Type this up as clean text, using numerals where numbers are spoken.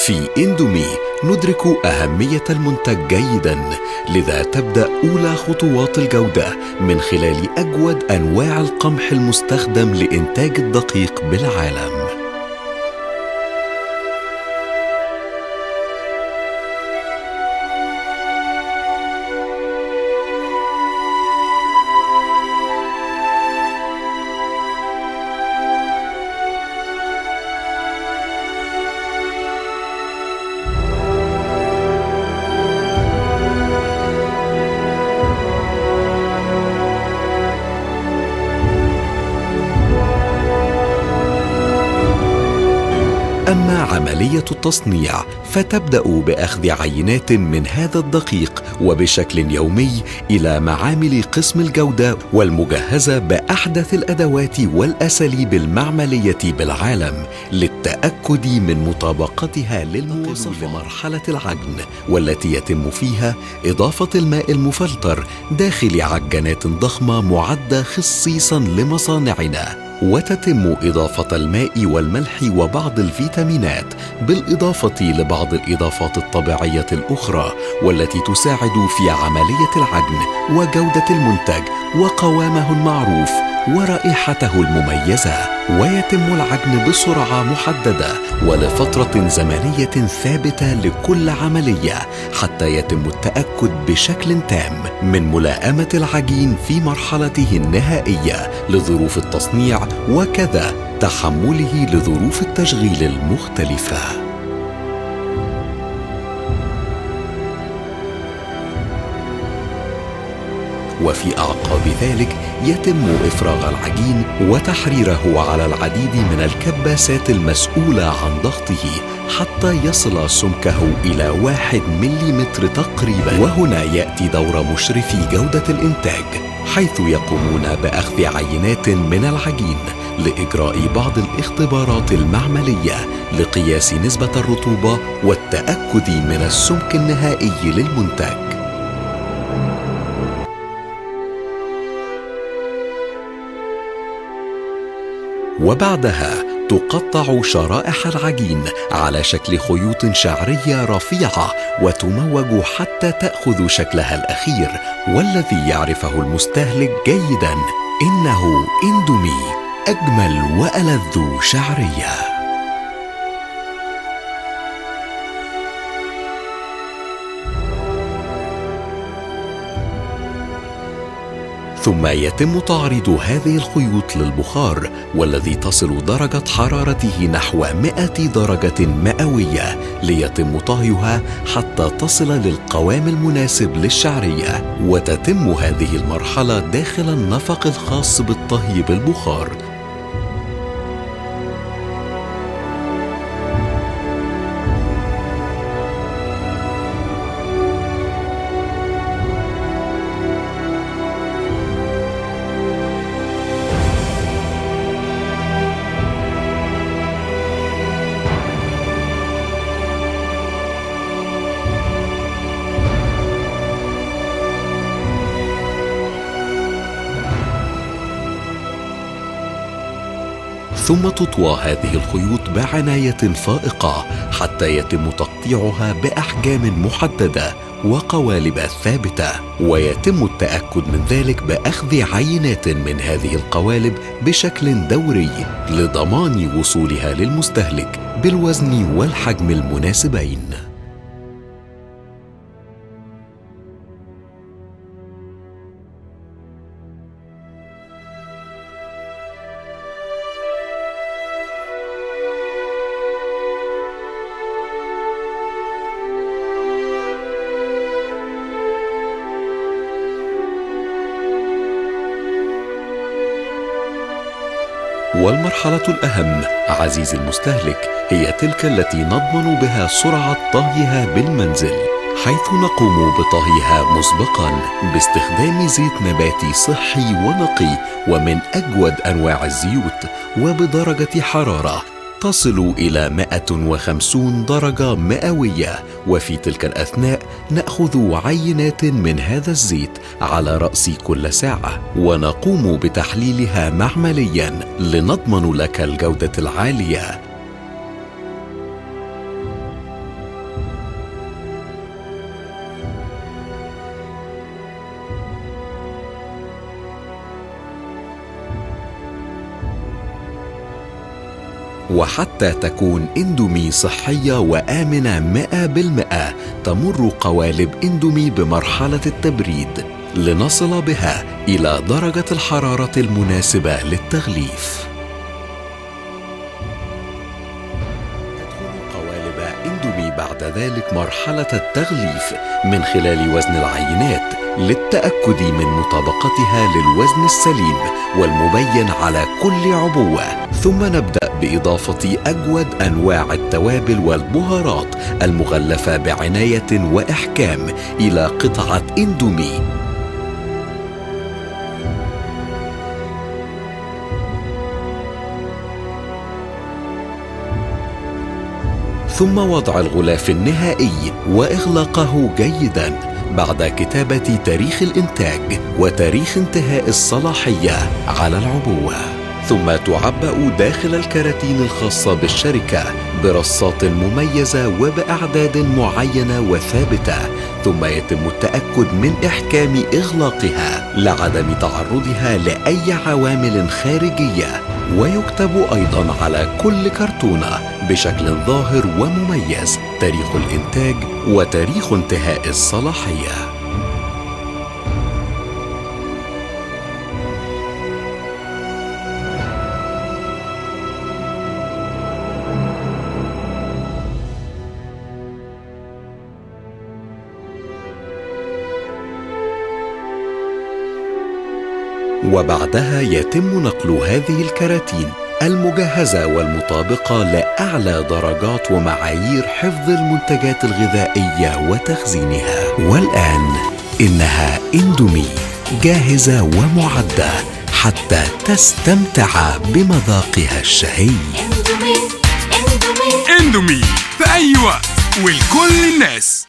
في إندومي ندرك أهمية المنتج جيداً، لذا تبدأ أولى خطوات الجودة من خلال أجود أنواع القمح المستخدم لإنتاج الدقيق بالعالم. أما عملية التصنيع فتبدأ بأخذ عينات من هذا الدقيق وبشكل يومي إلى معامل قسم الجودة والمجهزة بأحدث الأدوات والأساليب المعملية بالعالم للتأكد من مطابقتها للمواصفات لمرحلة العجن، والتي يتم فيها إضافة الماء المفلتر داخل عجانات ضخمة معدة خصيصاً لمصانعنا، وتتم إضافة الماء والملح وبعض الفيتامينات بالإضافة لبعض الإضافات الطبيعية الأخرى والتي تساعد في عملية العجن وجودة المنتج وقوامه المعروف ورائحته المميزة. ويتم العجن بسرعة محددة ولفترة زمنية ثابتة لكل عملية حتى يتم التأكد بشكل تام من ملائمة العجين في مرحلته النهائية لظروف التصنيع وكذا تحمله لظروف التشغيل المختلفة. وفي أعقاب ذلك يتم إفراغ العجين وتحريره على العديد من الكباسات المسؤولة عن ضغطه حتى يصل سمكه إلى 1 مليمتر تقريبا. وهنا يأتي دور مشرفي جودة الإنتاج، حيث يقومون بأخذ عينات من العجين لإجراء بعض الاختبارات المعملية لقياس نسبة الرطوبة والتأكد من السمك النهائي للمنتج. وبعدها تقطع شرائح العجين على شكل خيوط شعرية رفيعة وتموج حتى تأخذ شكلها الأخير والذي يعرفه المستهلك جيداً. إنه إندومي، أجمل وألذ شعرية. ثم يتم تعريض هذه الخيوط للبخار والذي تصل درجة حرارته نحو 100 درجة مئوية ليتم طهيها حتى تصل للقوام المناسب للشعرية. وتتم هذه المرحلة داخل النفق الخاص بالطهي بالبخار. ثم تطوى هذه الخيوط بعناية فائقة حتى يتم تقطيعها بأحجام محددة وقوالب ثابتة، ويتم التأكد من ذلك بأخذ عينات من هذه القوالب بشكل دوري لضمان وصولها للمستهلك بالوزن والحجم المناسبين. والمرحلة الأهم عزيزي المستهلك هي تلك التي نضمن بها سرعة طهيها بالمنزل، حيث نقوم بطهيها مسبقا باستخدام زيت نباتي صحي ونقي ومن أجود أنواع الزيوت وبدرجة حرارة تصل إلى 150 درجة مئوية. وفي تلك الأثناء نأخذ عينات من هذا الزيت على رأس كل ساعة ونقوم بتحليلها معمليا لنضمن لك الجودة العالية. وحتى تكون إندومي صحية وآمنة 100%، تمر قوالب إندومي بمرحلة التبريد لنصل بها إلى درجة الحرارة المناسبة للتغليف. تدخل قوالب إندومي بعد ذلك مرحلة التغليف من خلال وزن العينات للتأكد من مطابقتها للوزن السليم والمبين على كل عبوة، ثم نبدأ بإضافة أجود أنواع التوابل والبهارات المغلفة بعناية وإحكام إلى قطعة إندومي. ثم وضع الغلاف النهائي وإغلاقه جيداً بعد كتابة تاريخ الإنتاج وتاريخ انتهاء الصلاحية على العبوة. ثم تعبأ داخل الكراتين الخاصة بالشركة برصات مميزة وبأعداد معينة وثابتة، ثم يتم التأكد من إحكام إغلاقها لعدم تعرضها لأي عوامل خارجية. ويكتب أيضاً على كل كرتونة بشكل ظاهر ومميز تاريخ الإنتاج وتاريخ انتهاء الصلاحية. وبعدها يتم نقل هذه الكراتين المجهزة والمطابقة لأعلى درجات ومعايير حفظ المنتجات الغذائية وتخزينها. والآن إنها إندومي جاهزة ومعدة حتى تستمتع بمذاقها الشهي. إندومي في أي وقت ولكل الناس.